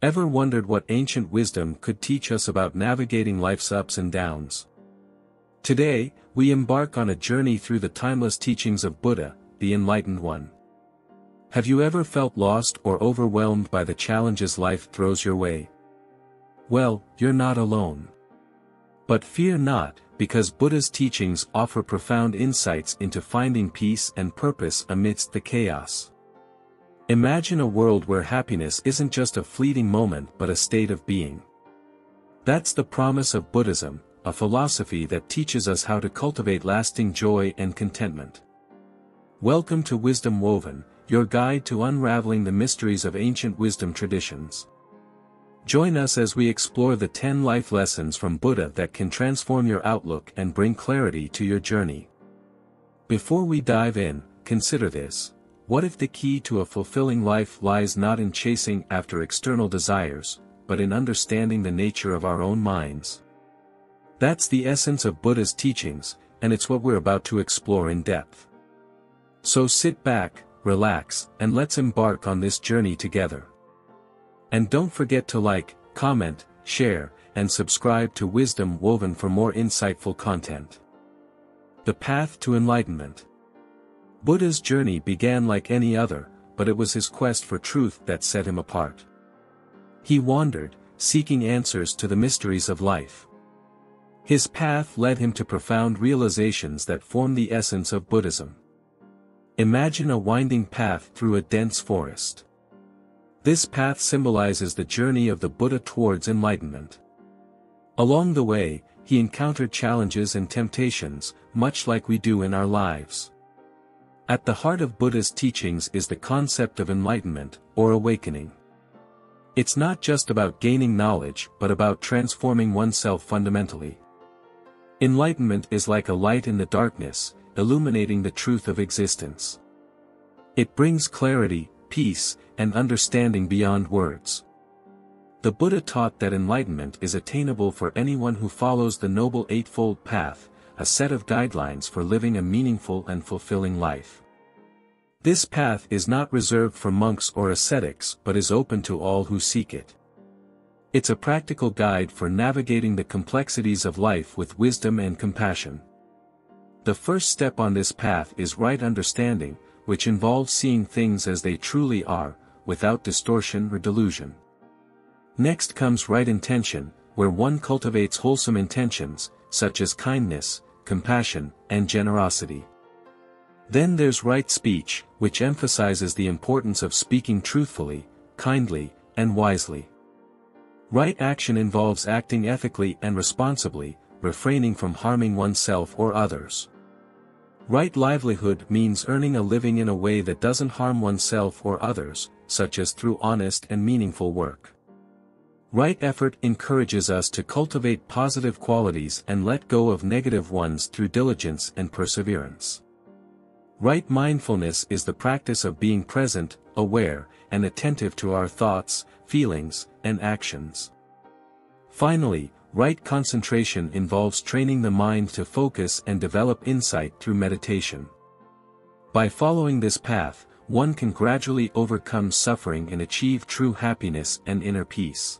Ever wondered what ancient wisdom could teach us about navigating life's ups and downs? Today, we embark on a journey through the timeless teachings of Buddha, the Enlightened One. Have you ever felt lost or overwhelmed by the challenges life throws your way? Well, you're not alone. But fear not, because Buddha's teachings offer profound insights into finding peace and purpose amidst the chaos. Imagine a world where happiness isn't just a fleeting moment but a state of being. That's the promise of Buddhism, a philosophy that teaches us how to cultivate lasting joy and contentment. Welcome to Wisdom Woven, your guide to unraveling the mysteries of ancient wisdom traditions. Join us as we explore the 10 life lessons from Buddha that can transform your outlook and bring clarity to your journey. Before we dive in, consider this. What if the key to a fulfilling life lies not in chasing after external desires, but in understanding the nature of our own minds? That's the essence of Buddha's teachings, and it's what we're about to explore in depth. So sit back, relax, and let's embark on this journey together. And don't forget to like, comment, share, and subscribe to Wisdom Woven for more insightful content. The Path to Enlightenment. Buddha's journey began like any other, but it was his quest for truth that set him apart. He wandered, seeking answers to the mysteries of life. His path led him to profound realizations that form the essence of Buddhism. Imagine a winding path through a dense forest. This path symbolizes the journey of the Buddha towards enlightenment. Along the way, he encountered challenges and temptations, much like we do in our lives. At the heart of Buddha's teachings is the concept of enlightenment, or awakening. It's not just about gaining knowledge but about transforming oneself fundamentally. Enlightenment is like a light in the darkness, illuminating the truth of existence. It brings clarity, peace, and understanding beyond words. The Buddha taught that enlightenment is attainable for anyone who follows the Noble Eightfold Path, a set of guidelines for living a meaningful and fulfilling life. This path is not reserved for monks or ascetics but is open to all who seek it. It's a practical guide for navigating the complexities of life with wisdom and compassion. The first step on this path is right understanding, which involves seeing things as they truly are, without distortion or delusion. Next comes right intention, where one cultivates wholesome intentions, such as kindness, compassion, and generosity. Then there's right speech, which emphasizes the importance of speaking truthfully, kindly, and wisely. Right action involves acting ethically and responsibly, refraining from harming oneself or others. Right livelihood means earning a living in a way that doesn't harm oneself or others, such as through honest and meaningful work. Right effort encourages us to cultivate positive qualities and let go of negative ones through diligence and perseverance. Right mindfulness is the practice of being present, aware, and attentive to our thoughts, feelings, and actions. Finally, right concentration involves training the mind to focus and develop insight through meditation. By following this path, one can gradually overcome suffering and achieve true happiness and inner peace.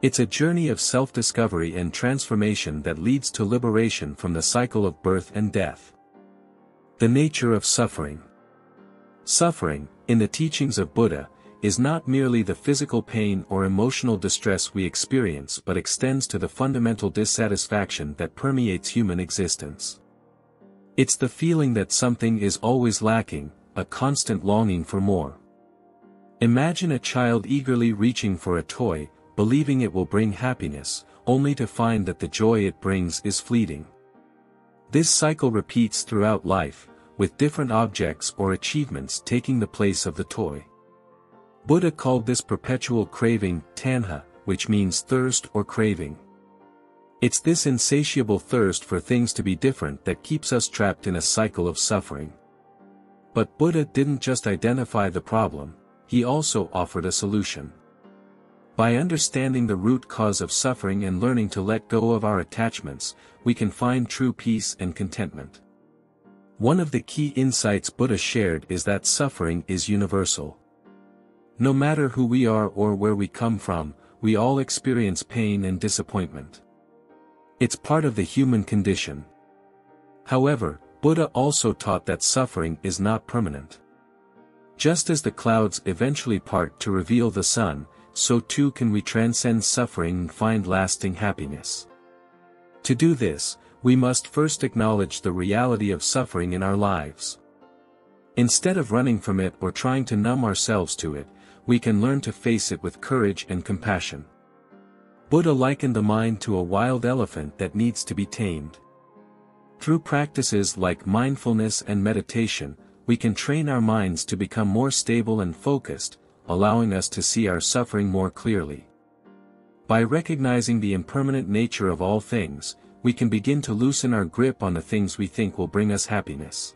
It's a journey of self-discovery and transformation that leads to liberation from the cycle of birth and death. The nature of suffering. Suffering, in the teachings of Buddha, is not merely the physical pain or emotional distress we experience but extends to the fundamental dissatisfaction that permeates human existence. It's the feeling that something is always lacking, a constant longing for more. Imagine a child eagerly reaching for a toy, believing it will bring happiness, only to find that the joy it brings is fleeting. This cycle repeats throughout life, with different objects or achievements taking the place of the toy. Buddha called this perpetual craving tanha, which means thirst or craving. It's this insatiable thirst for things to be different that keeps us trapped in a cycle of suffering. But Buddha didn't just identify the problem, he also offered a solution. By understanding the root cause of suffering and learning to let go of our attachments, we can find true peace and contentment. One of the key insights Buddha shared is that suffering is universal. No matter who we are or where we come from, we all experience pain and disappointment. It's part of the human condition. However, Buddha also taught that suffering is not permanent. Just as the clouds eventually part to reveal the sun, so too can we transcend suffering and find lasting happiness. To do this, we must first acknowledge the reality of suffering in our lives. Instead of running from it or trying to numb ourselves to it, we can learn to face it with courage and compassion. Buddha likened the mind to a wild elephant that needs to be tamed. Through practices like mindfulness and meditation, we can train our minds to become more stable and focused, allowing us to see our suffering more clearly. By recognizing the impermanent nature of all things, we can begin to loosen our grip on the things we think will bring us happiness.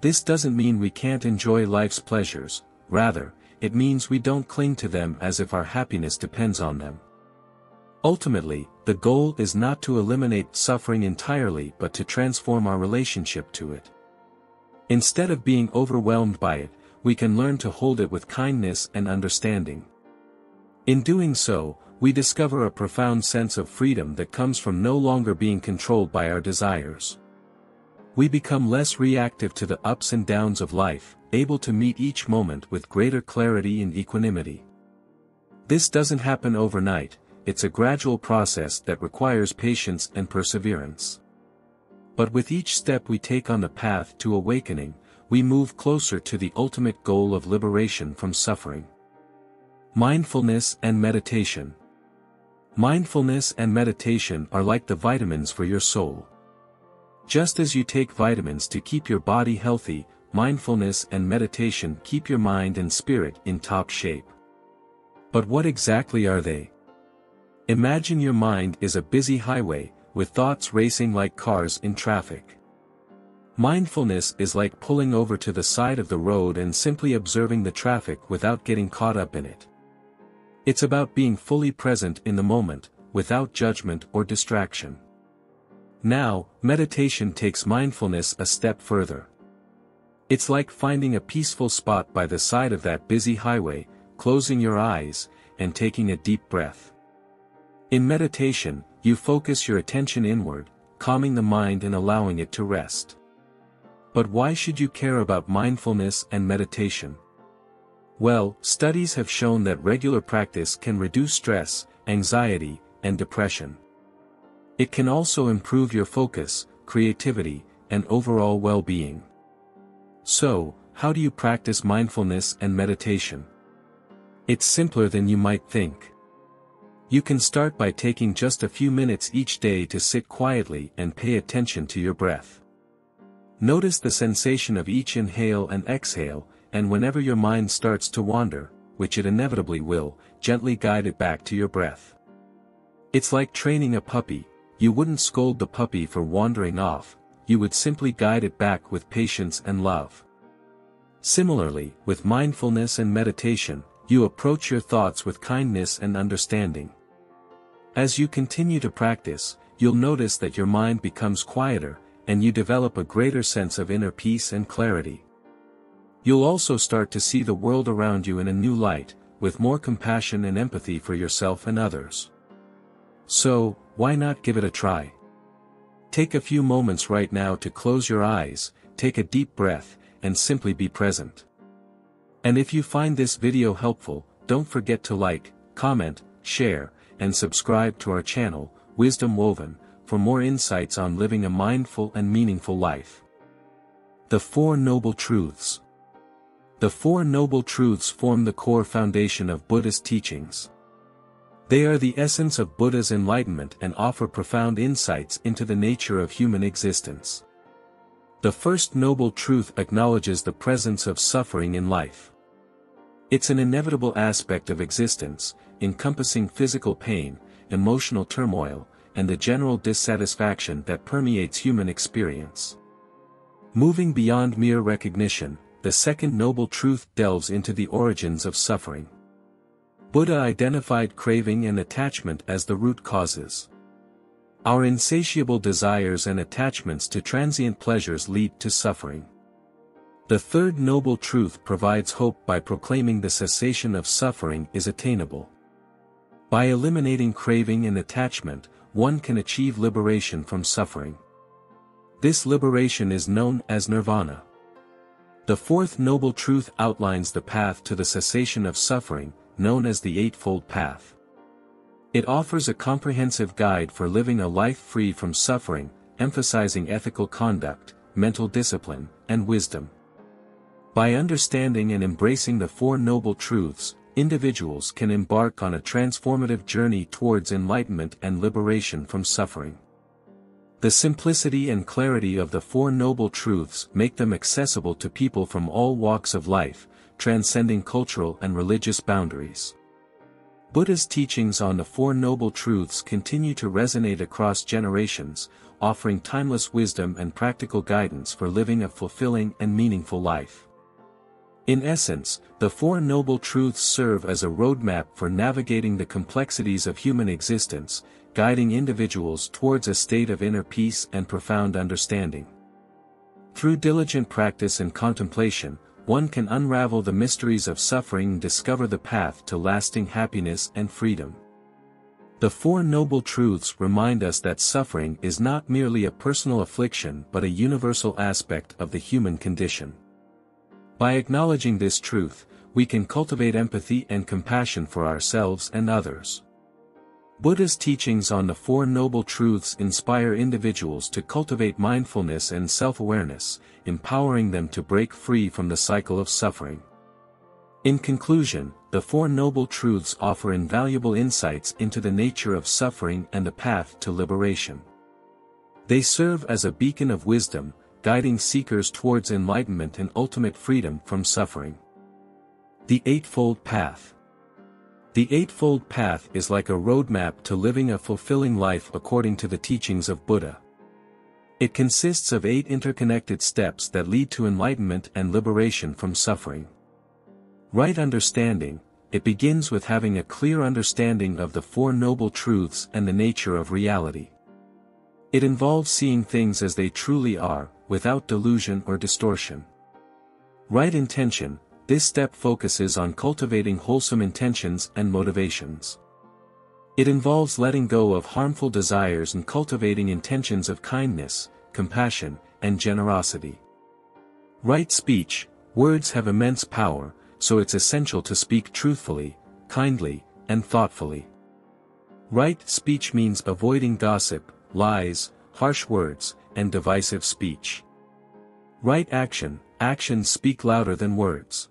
This doesn't mean we can't enjoy life's pleasures, rather, it means we don't cling to them as if our happiness depends on them. Ultimately, the goal is not to eliminate suffering entirely but to transform our relationship to it. Instead of being overwhelmed by it, we can learn to hold it with kindness and understanding. In doing so, we discover a profound sense of freedom that comes from no longer being controlled by our desires. We become less reactive to the ups and downs of life, able to meet each moment with greater clarity and equanimity. This doesn't happen overnight, it's a gradual process that requires patience and perseverance. But with each step we take on the path to awakening, we move closer to the ultimate goal of liberation from suffering. Mindfulness and meditation. Mindfulness and meditation are like the vitamins for your soul. Just as you take vitamins to keep your body healthy, mindfulness and meditation keep your mind and spirit in top shape. But what exactly are they? Imagine your mind is a busy highway, with thoughts racing like cars in traffic. Mindfulness is like pulling over to the side of the road and simply observing the traffic without getting caught up in it. It's about being fully present in the moment, without judgment or distraction. Now, meditation takes mindfulness a step further. It's like finding a peaceful spot by the side of that busy highway, closing your eyes, and taking a deep breath. In meditation, you focus your attention inward, calming the mind and allowing it to rest. But why should you care about mindfulness and meditation? Well, studies have shown that regular practice can reduce stress, anxiety, and depression. It can also improve your focus, creativity, and overall well-being. So, how do you practice mindfulness and meditation? It's simpler than you might think. You can start by taking just a few minutes each day to sit quietly and pay attention to your breath. Notice the sensation of each inhale and exhale, and whenever your mind starts to wander, which it inevitably will, gently guide it back to your breath. It's like training a puppy. You wouldn't scold the puppy for wandering off, you would simply guide it back with patience and love. Similarly, with mindfulness and meditation, you approach your thoughts with kindness and understanding. As you continue to practice, you'll notice that your mind becomes quieter, and you develop a greater sense of inner peace and clarity. You'll also start to see the world around you in a new light, with more compassion and empathy for yourself and others. So, why not give it a try? Take a few moments right now to close your eyes, take a deep breath, and simply be present. And if you find this video helpful, don't forget to like, comment, share, and subscribe to our channel, Wisdom Woven, for more insights on living a mindful and meaningful life. The Four Noble Truths. The Four Noble Truths form the core foundation of Buddhist teachings. They are the essence of Buddha's enlightenment and offer profound insights into the nature of human existence. The first noble truth acknowledges the presence of suffering in life. It's an inevitable aspect of existence, encompassing physical pain, emotional turmoil, and the general dissatisfaction that permeates human experience. Moving beyond mere recognition, the second noble truth delves into the origins of suffering. Buddha identified craving and attachment as the root causes. Our insatiable desires and attachments to transient pleasures lead to suffering. The third noble truth provides hope by proclaiming the cessation of suffering is attainable. By eliminating craving and attachment, one can achieve liberation from suffering. This liberation is known as nirvana. The fourth noble truth outlines the path to the cessation of suffering, known as the Eightfold Path. It offers a comprehensive guide for living a life free from suffering, emphasizing ethical conduct, mental discipline, and wisdom. By understanding and embracing the Four Noble Truths, individuals can embark on a transformative journey towards enlightenment and liberation from suffering. The simplicity and clarity of the Four Noble Truths make them accessible to people from all walks of life, transcending cultural and religious boundaries. Buddha's teachings on the Four Noble Truths continue to resonate across generations, offering timeless wisdom and practical guidance for living a fulfilling and meaningful life. In essence, the Four Noble Truths serve as a roadmap for navigating the complexities of human existence, guiding individuals towards a state of inner peace and profound understanding. Through diligent practice and contemplation, one can unravel the mysteries of suffering and discover the path to lasting happiness and freedom. The Four Noble Truths remind us that suffering is not merely a personal affliction but a universal aspect of the human condition. By acknowledging this truth, we can cultivate empathy and compassion for ourselves and others. Buddha's teachings on the Four Noble Truths inspire individuals to cultivate mindfulness and self-awareness, empowering them to break free from the cycle of suffering. In conclusion, the Four Noble Truths offer invaluable insights into the nature of suffering and the path to liberation. They serve as a beacon of wisdom, guiding seekers towards enlightenment and ultimate freedom from suffering. The Eightfold Path. The Eightfold Path is like a roadmap to living a fulfilling life according to the teachings of Buddha. It consists of 8 interconnected steps that lead to enlightenment and liberation from suffering. Right understanding. It begins with having a clear understanding of the Four Noble Truths and the nature of reality. It involves seeing things as they truly are, without delusion or distortion. Right intention. This step focuses on cultivating wholesome intentions and motivations. It involves letting go of harmful desires and cultivating intentions of kindness, compassion, and generosity. Right speech. Words have immense power, so it's essential to speak truthfully, kindly, and thoughtfully. Right speech means avoiding gossip, lies, harsh words, and divisive speech. Right action. Actions speak louder than words.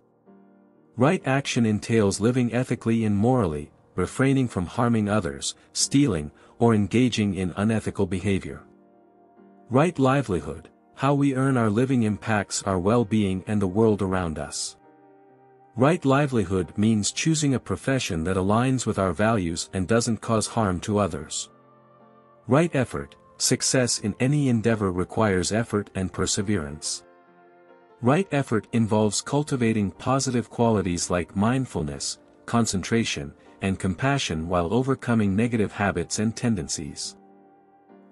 Right action entails living ethically and morally, refraining from harming others, stealing, or engaging in unethical behavior. Right livelihood. How we earn our living impacts our well-being and the world around us. Right livelihood means choosing a profession that aligns with our values and doesn't cause harm to others. Right effort. Success in any endeavor requires effort and perseverance. Right effort involves cultivating positive qualities like mindfulness, concentration, and compassion while overcoming negative habits and tendencies.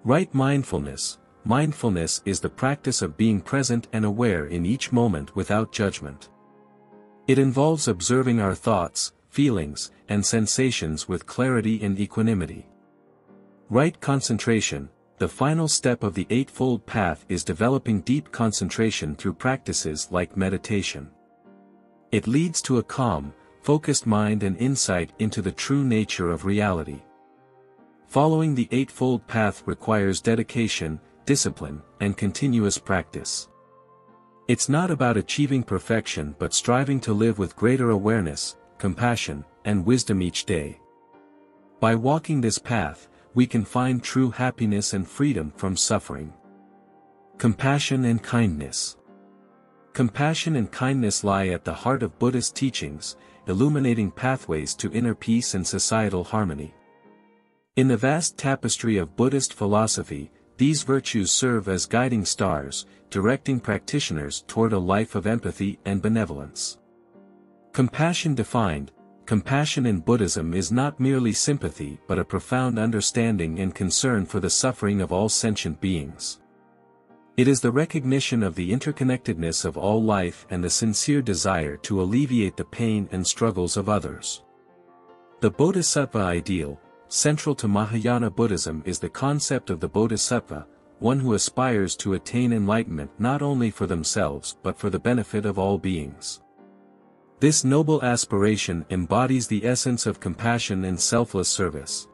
Right mindfulness. Mindfulness is the practice of being present and aware in each moment without judgment. It involves observing our thoughts, feelings, and sensations with clarity and equanimity. Right concentration. The final step of the Eightfold Path is developing deep concentration through practices like meditation. It leads to a calm, focused mind and insight into the true nature of reality. Following the Eightfold Path requires dedication, discipline, and continuous practice. It's not about achieving perfection but striving to live with greater awareness, compassion, and wisdom each day. By walking this path, we can find true happiness and freedom from suffering. Compassion and kindness. Compassion and kindness lie at the heart of Buddhist teachings, illuminating pathways to inner peace and societal harmony. In the vast tapestry of Buddhist philosophy, these virtues serve as guiding stars, directing practitioners toward a life of empathy and benevolence. Compassion defined. Compassion in Buddhism is not merely sympathy but a profound understanding and concern for the suffering of all sentient beings. It is the recognition of the interconnectedness of all life and the sincere desire to alleviate the pain and struggles of others. The Bodhisattva ideal, central to Mahayana Buddhism, is the concept of the Bodhisattva, one who aspires to attain enlightenment not only for themselves but for the benefit of all beings. This noble aspiration embodies the essence of compassion and selfless service.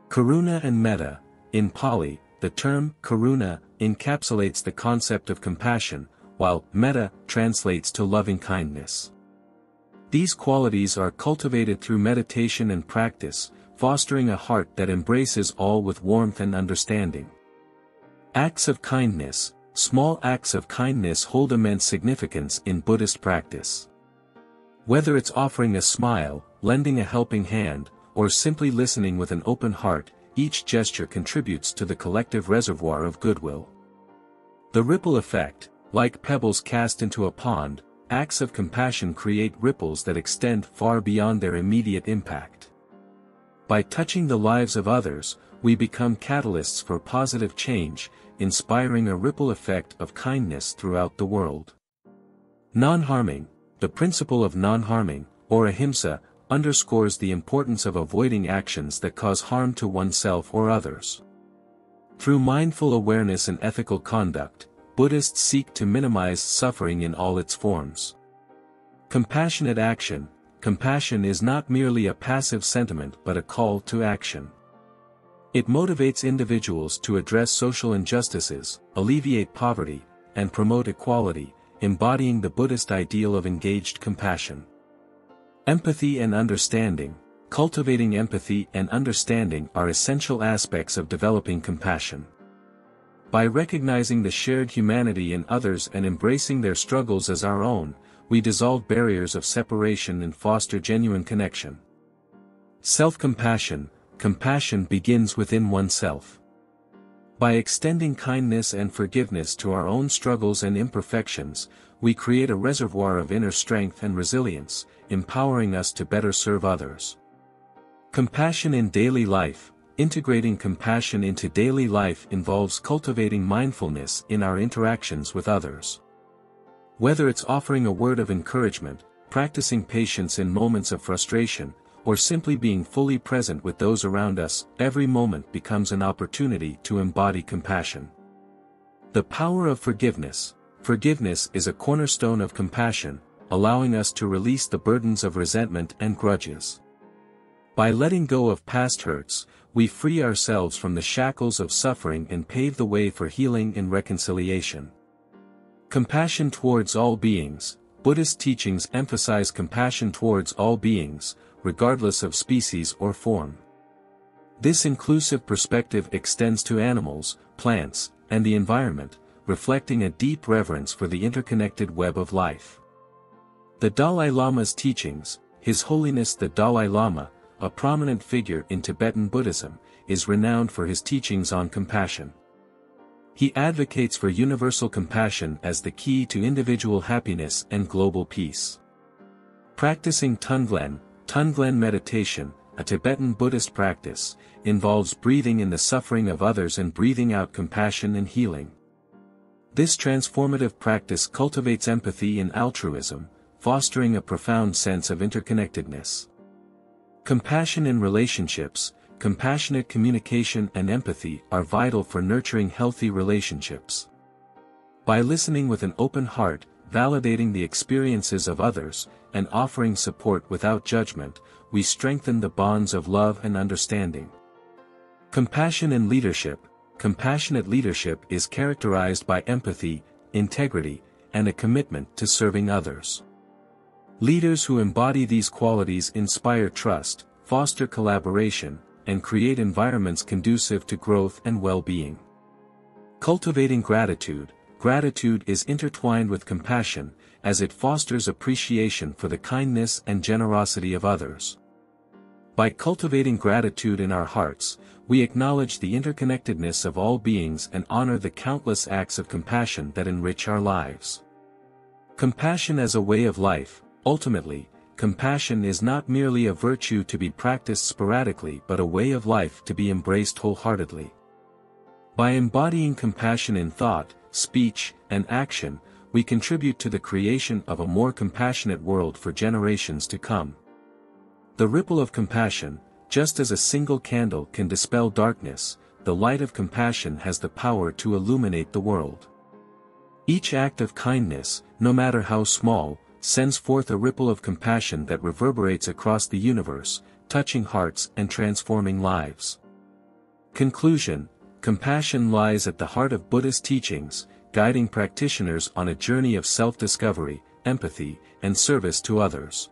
Karuna and metta, in Pali, the term karuna encapsulates the concept of compassion, while metta translates to loving kindness. These qualities are cultivated through meditation and practice, fostering a heart that embraces all with warmth and understanding. Acts of kindness. Small acts of kindness hold immense significance in Buddhist practice. Whether it's offering a smile, lending a helping hand, or simply listening with an open heart, each gesture contributes to the collective reservoir of goodwill. The ripple effect. Like pebbles cast into a pond, acts of compassion create ripples that extend far beyond their immediate impact. By touching the lives of others, we become catalysts for positive change, inspiring a ripple effect of kindness throughout the world. Non-harming. The principle of non-harming, or ahimsa, underscores the importance of avoiding actions that cause harm to oneself or others. Through mindful awareness and ethical conduct, Buddhists seek to minimize suffering in all its forms. Compassionate action. Compassion is not merely a passive sentiment but a call to action. It motivates individuals to address social injustices, alleviate poverty, and promote equality, embodying the Buddhist ideal of engaged compassion. Empathy and understanding. Cultivating empathy and understanding are essential aspects of developing compassion. By recognizing the shared humanity in others and embracing their struggles as our own, we dissolve barriers of separation and foster genuine connection. Self-compassion. Compassion begins within oneself. By extending kindness and forgiveness to our own struggles and imperfections, we create a reservoir of inner strength and resilience, empowering us to better serve others. Compassion in daily life. Integrating compassion into daily life involves cultivating mindfulness in our interactions with others. Whether it's offering a word of encouragement, practicing patience in moments of frustration, or simply being fully present with those around us, every moment becomes an opportunity to embody compassion. The power of forgiveness. Forgiveness is a cornerstone of compassion, allowing us to release the burdens of resentment and grudges. By letting go of past hurts, we free ourselves from the shackles of suffering and pave the way for healing and reconciliation. Compassion towards all beings. Buddhist teachings emphasize compassion towards all beings, regardless of species or form. This inclusive perspective extends to animals, plants, and the environment, reflecting a deep reverence for the interconnected web of life. The Dalai Lama's teachings. His Holiness the Dalai Lama, a prominent figure in Tibetan Buddhism, is renowned for his teachings on compassion. He advocates for universal compassion as the key to individual happiness and global peace. Practicing Tonglen meditation, a Tibetan Buddhist practice, involves breathing in the suffering of others and breathing out compassion and healing. This transformative practice cultivates empathy and altruism, fostering a profound sense of interconnectedness. Compassion in relationships. Compassionate communication and empathy are vital for nurturing healthy relationships. By listening with an open heart, validating the experiences of others, and offering support without judgment, we strengthen the bonds of love and understanding. Compassion in leadership. Compassionate leadership is characterized by empathy, integrity, and a commitment to serving others. Leaders who embody these qualities inspire trust, foster collaboration, and create environments conducive to growth and well-being. Cultivating gratitude. Gratitude is intertwined with compassion, as it fosters appreciation for the kindness and generosity of others. By cultivating gratitude in our hearts, we acknowledge the interconnectedness of all beings and honor the countless acts of compassion that enrich our lives. Compassion as a way of life. Ultimately, compassion is not merely a virtue to be practiced sporadically but a way of life to be embraced wholeheartedly. By embodying compassion in thought, speech, and action, we contribute to the creation of a more compassionate world for generations to come. The ripple of compassion, just as a single candle can dispel darkness, the light of compassion has the power to illuminate the world. Each act of kindness, no matter how small, sends forth a ripple of compassion that reverberates across the universe, touching hearts and transforming lives. Conclusion: compassion lies at the heart of Buddhist teachings, guiding practitioners on a journey of self-discovery, empathy, and service to others.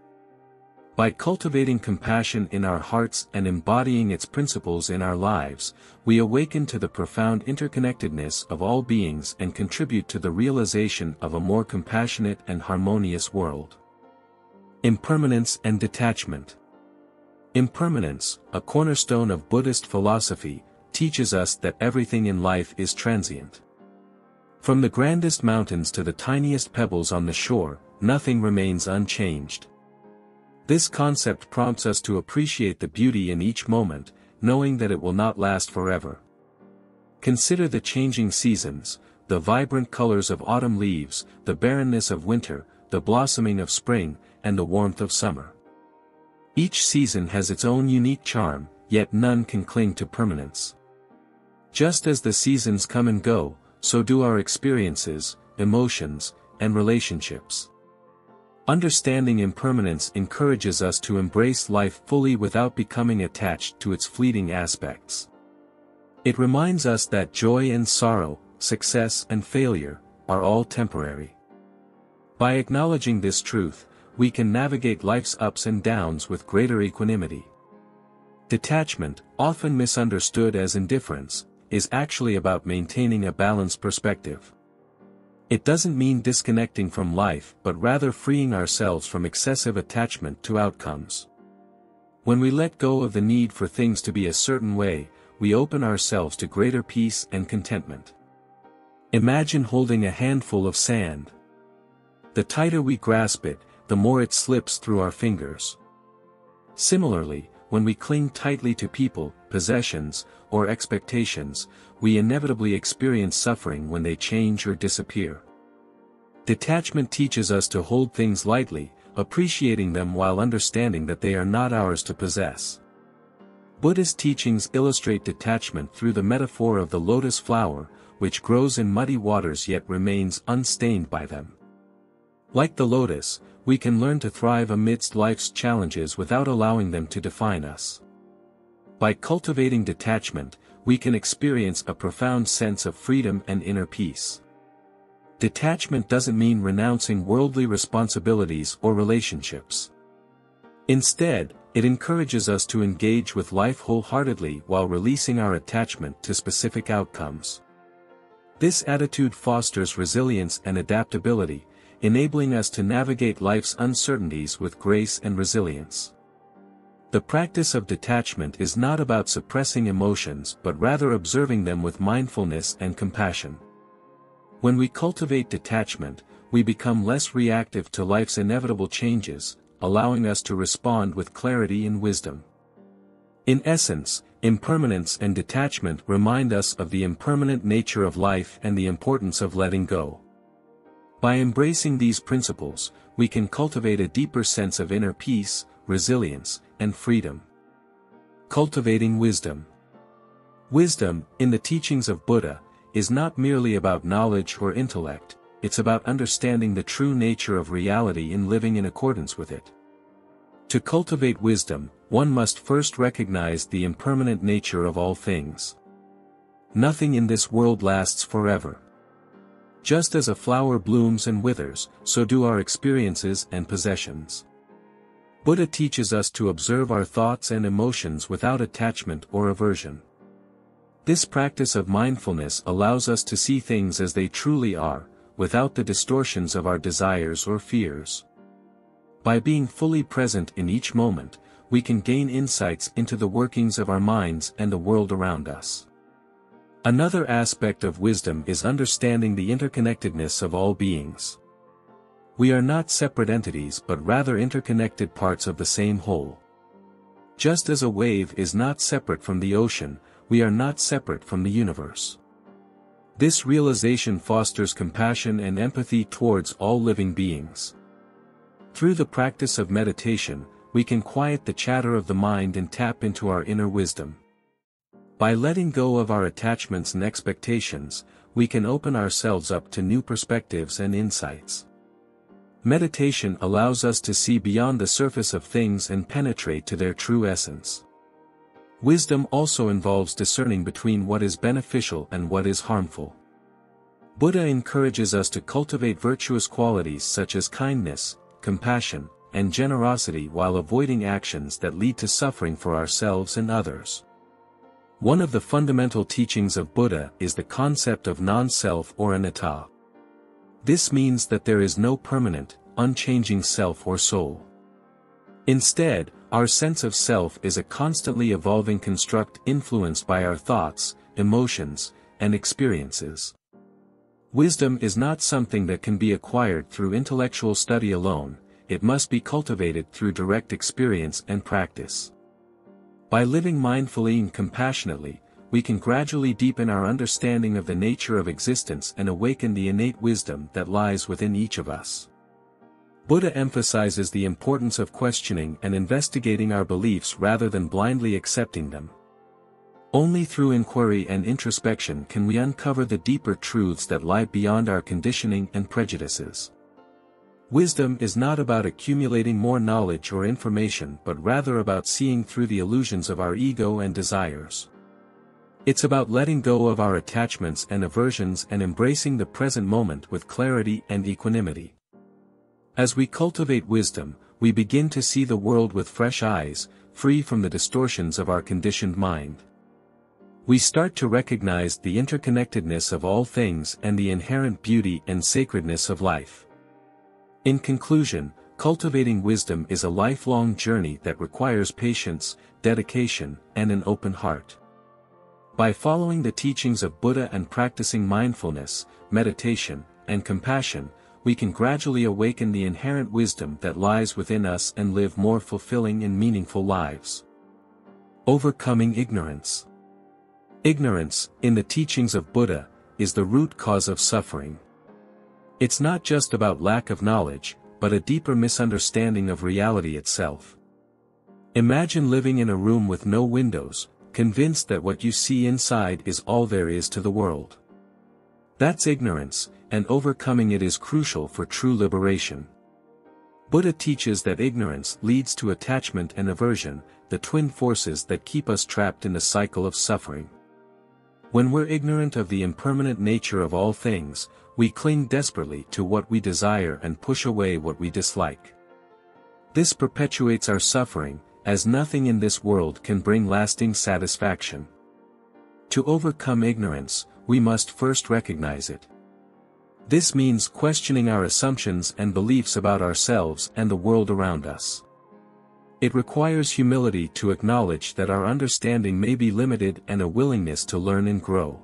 By cultivating compassion in our hearts and embodying its principles in our lives, we awaken to the profound interconnectedness of all beings and contribute to the realization of a more compassionate and harmonious world. Impermanence and Detachment. Impermanence, a cornerstone of Buddhist philosophy, teaches us that everything in life is transient. From the grandest mountains to the tiniest pebbles on the shore, nothing remains unchanged. This concept prompts us to appreciate the beauty in each moment, knowing that it will not last forever. Consider the changing seasons, the vibrant colors of autumn leaves, the barrenness of winter, the blossoming of spring, and the warmth of summer. Each season has its own unique charm, yet none can cling to permanence. Just as the seasons come and go, so do our experiences, emotions, and relationships. Understanding impermanence encourages us to embrace life fully without becoming attached to its fleeting aspects. It reminds us that joy and sorrow, success and failure, are all temporary. By acknowledging this truth, we can navigate life's ups and downs with greater equanimity. Detachment, often misunderstood as indifference, is actually about maintaining a balanced perspective. It doesn't mean disconnecting from life but rather freeing ourselves from excessive attachment to outcomes. When we let go of the need for things to be a certain way, we open ourselves to greater peace and contentment. Imagine holding a handful of sand. The tighter we grasp it, the more it slips through our fingers. Similarly, when we cling tightly to people, possessions, or expectations, we inevitably experience suffering when they change or disappear. Detachment teaches us to hold things lightly, appreciating them while understanding that they are not ours to possess. Buddhist teachings illustrate detachment through the metaphor of the lotus flower, which grows in muddy waters yet remains unstained by them. Like the lotus, we can learn to thrive amidst life's challenges without allowing them to define us. By cultivating detachment, we can experience a profound sense of freedom and inner peace. Detachment doesn't mean renouncing worldly responsibilities or relationships. Instead, it encourages us to engage with life wholeheartedly while releasing our attachment to specific outcomes. This attitude fosters resilience and adaptability, enabling us to navigate life's uncertainties with grace and resilience. The practice of detachment is not about suppressing emotions but rather observing them with mindfulness and compassion. When we cultivate detachment, we become less reactive to life's inevitable changes, allowing us to respond with clarity and wisdom. In essence, impermanence and detachment remind us of the impermanent nature of life and the importance of letting go. By embracing these principles, we can cultivate a deeper sense of inner peace, resilience, and freedom. Cultivating Wisdom. Wisdom, in the teachings of Buddha, is not merely about knowledge or intellect, it's about understanding the true nature of reality and living in accordance with it. To cultivate wisdom, one must first recognize the impermanent nature of all things. Nothing in this world lasts forever. Just as a flower blooms and withers, so do our experiences and possessions. Buddha teaches us to observe our thoughts and emotions without attachment or aversion. This practice of mindfulness allows us to see things as they truly are, without the distortions of our desires or fears. By being fully present in each moment, we can gain insights into the workings of our minds and the world around us. Another aspect of wisdom is understanding the interconnectedness of all beings. We are not separate entities but rather interconnected parts of the same whole. Just as a wave is not separate from the ocean, we are not separate from the universe. This realization fosters compassion and empathy towards all living beings. Through the practice of meditation, we can quiet the chatter of the mind and tap into our inner wisdom. By letting go of our attachments and expectations, we can open ourselves up to new perspectives and insights. Meditation allows us to see beyond the surface of things and penetrate to their true essence. Wisdom also involves discerning between what is beneficial and what is harmful. Buddha encourages us to cultivate virtuous qualities such as kindness, compassion, and generosity while avoiding actions that lead to suffering for ourselves and others. One of the fundamental teachings of Buddha is the concept of non-self or anatta. This means that there is no permanent, unchanging self or soul. Instead, our sense of self is a constantly evolving construct influenced by our thoughts, emotions, and experiences. Wisdom is not something that can be acquired through intellectual study alone, it must be cultivated through direct experience and practice. By living mindfully and compassionately, we can gradually deepen our understanding of the nature of existence and awaken the innate wisdom that lies within each of us. Buddha emphasizes the importance of questioning and investigating our beliefs rather than blindly accepting them. Only through inquiry and introspection can we uncover the deeper truths that lie beyond our conditioning and prejudices. Wisdom is not about accumulating more knowledge or information but rather about seeing through the illusions of our ego and desires. It's about letting go of our attachments and aversions and embracing the present moment with clarity and equanimity. As we cultivate wisdom, we begin to see the world with fresh eyes, free from the distortions of our conditioned mind. We start to recognize the interconnectedness of all things and the inherent beauty and sacredness of life. In conclusion, cultivating wisdom is a lifelong journey that requires patience, dedication, and an open heart. By following the teachings of Buddha and practicing mindfulness, meditation, and compassion, we can gradually awaken the inherent wisdom that lies within us and live more fulfilling and meaningful lives. Overcoming ignorance. Ignorance, in the teachings of Buddha, is the root cause of suffering. It's not just about lack of knowledge, but a deeper misunderstanding of reality itself. Imagine living in a room with no windows, convinced that what you see inside is all there is to the world. That's ignorance, and overcoming it is crucial for true liberation. Buddha teaches that ignorance leads to attachment and aversion, the twin forces that keep us trapped in the cycle of suffering. When we're ignorant of the impermanent nature of all things, we cling desperately to what we desire and push away what we dislike. This perpetuates our suffering, as nothing in this world can bring lasting satisfaction. To overcome ignorance, we must first recognize it. This means questioning our assumptions and beliefs about ourselves and the world around us. It requires humility to acknowledge that our understanding may be limited and a willingness to learn and grow.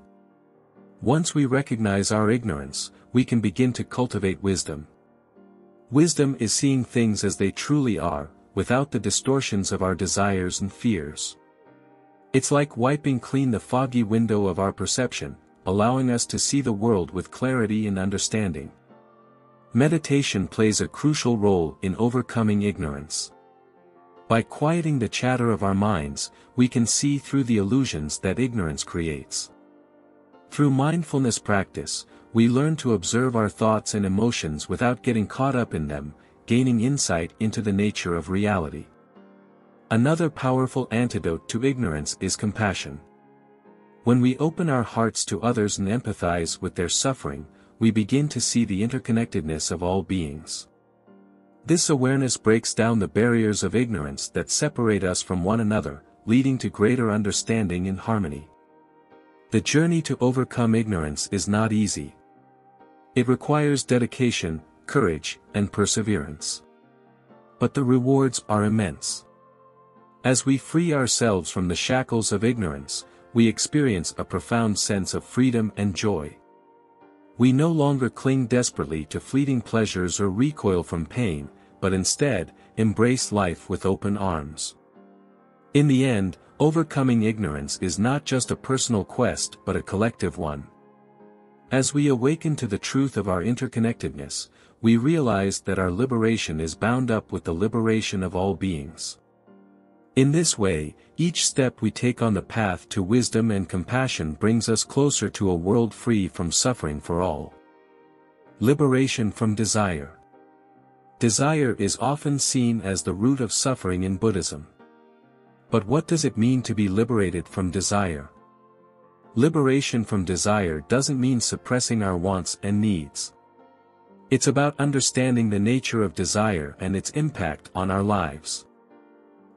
Once we recognize our ignorance, we can begin to cultivate wisdom. Wisdom is seeing things as they truly are, without the distortions of our desires and fears. It's like wiping clean the foggy window of our perception, allowing us to see the world with clarity and understanding. Meditation plays a crucial role in overcoming ignorance. By quieting the chatter of our minds, we can see through the illusions that ignorance creates. Through mindfulness practice, we learn to observe our thoughts and emotions without getting caught up in them, gaining insight into the nature of reality. Another powerful antidote to ignorance is compassion. When we open our hearts to others and empathize with their suffering, we begin to see the interconnectedness of all beings. This awareness breaks down the barriers of ignorance that separate us from one another, leading to greater understanding and harmony. The journey to overcome ignorance is not easy. It requires dedication, courage, and perseverance. But the rewards are immense. As we free ourselves from the shackles of ignorance, we experience a profound sense of freedom and joy. We no longer cling desperately to fleeting pleasures or recoil from pain, but instead, embrace life with open arms. In the end, overcoming ignorance is not just a personal quest but a collective one. As we awaken to the truth of our interconnectedness, we realize that our liberation is bound up with the liberation of all beings. In this way, each step we take on the path to wisdom and compassion brings us closer to a world free from suffering for all. Liberation from desire. Desire is often seen as the root of suffering in Buddhism. But what does it mean to be liberated from desire? Liberation from desire doesn't mean suppressing our wants and needs. It's about understanding the nature of desire and its impact on our lives.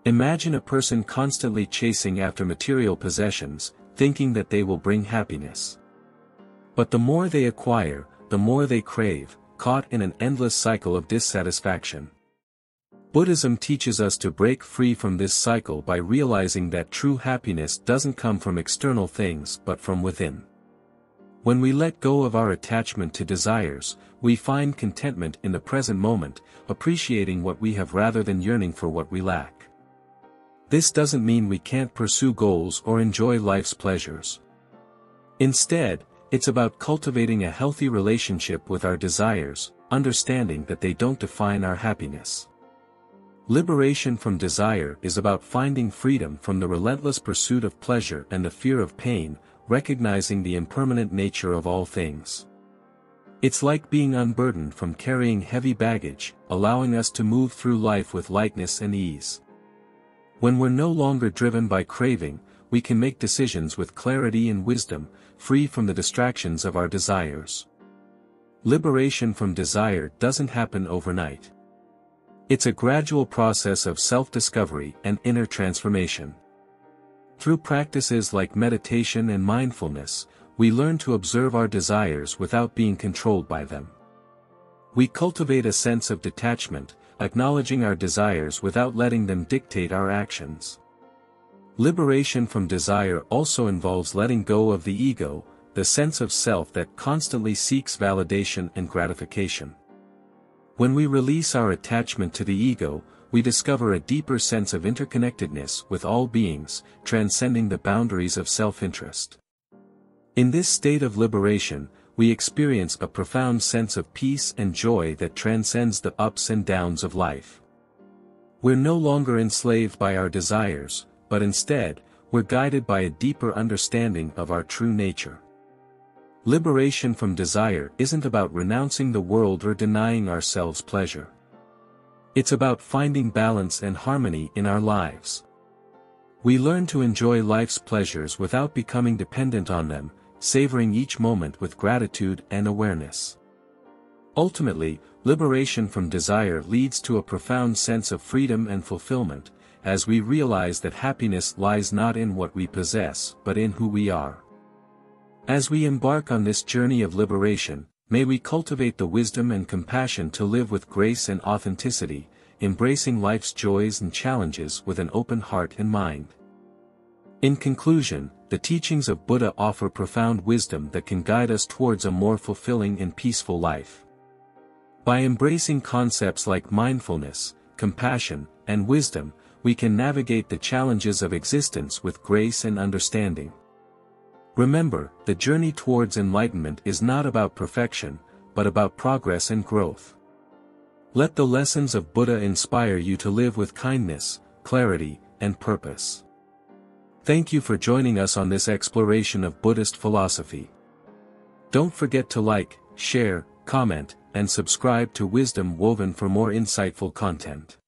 Imagine a person constantly chasing after material possessions, thinking that they will bring happiness. But the more they acquire, the more they crave, caught in an endless cycle of dissatisfaction. Buddhism teaches us to break free from this cycle by realizing that true happiness doesn't come from external things but from within. When we let go of our attachment to desires, we find contentment in the present moment, appreciating what we have rather than yearning for what we lack. This doesn't mean we can't pursue goals or enjoy life's pleasures. Instead, it's about cultivating a healthy relationship with our desires, understanding that they don't define our happiness. Liberation from desire is about finding freedom from the relentless pursuit of pleasure and the fear of pain, recognizing the impermanent nature of all things. It's like being unburdened from carrying heavy baggage, allowing us to move through life with lightness and ease. When we're no longer driven by craving, we can make decisions with clarity and wisdom, free from the distractions of our desires. Liberation from desire doesn't happen overnight. It's a gradual process of self-discovery and inner transformation. Through practices like meditation and mindfulness, we learn to observe our desires without being controlled by them. We cultivate a sense of detachment, acknowledging our desires without letting them dictate our actions. Liberation from desire also involves letting go of the ego, the sense of self that constantly seeks validation and gratification. When we release our attachment to the ego, we discover a deeper sense of interconnectedness with all beings, transcending the boundaries of self-interest. In this state of liberation, we experience a profound sense of peace and joy that transcends the ups and downs of life. We're no longer enslaved by our desires, but instead, we're guided by a deeper understanding of our true nature. Liberation from desire isn't about renouncing the world or denying ourselves pleasure. It's about finding balance and harmony in our lives. We learn to enjoy life's pleasures without becoming dependent on them, savoring each moment with gratitude and awareness. Ultimately, liberation from desire leads to a profound sense of freedom and fulfillment, as we realize that happiness lies not in what we possess but in who we are. As we embark on this journey of liberation, may we cultivate the wisdom and compassion to live with grace and authenticity, embracing life's joys and challenges with an open heart and mind. In conclusion, the teachings of Buddha offer profound wisdom that can guide us towards a more fulfilling and peaceful life. By embracing concepts like mindfulness, compassion, and wisdom, we can navigate the challenges of existence with grace and understanding. Remember, the journey towards enlightenment is not about perfection, but about progress and growth. Let the lessons of Buddha inspire you to live with kindness, clarity, and purpose. Thank you for joining us on this exploration of Buddhist philosophy. Don't forget to like, share, comment, and subscribe to Wisdom Woven for more insightful content.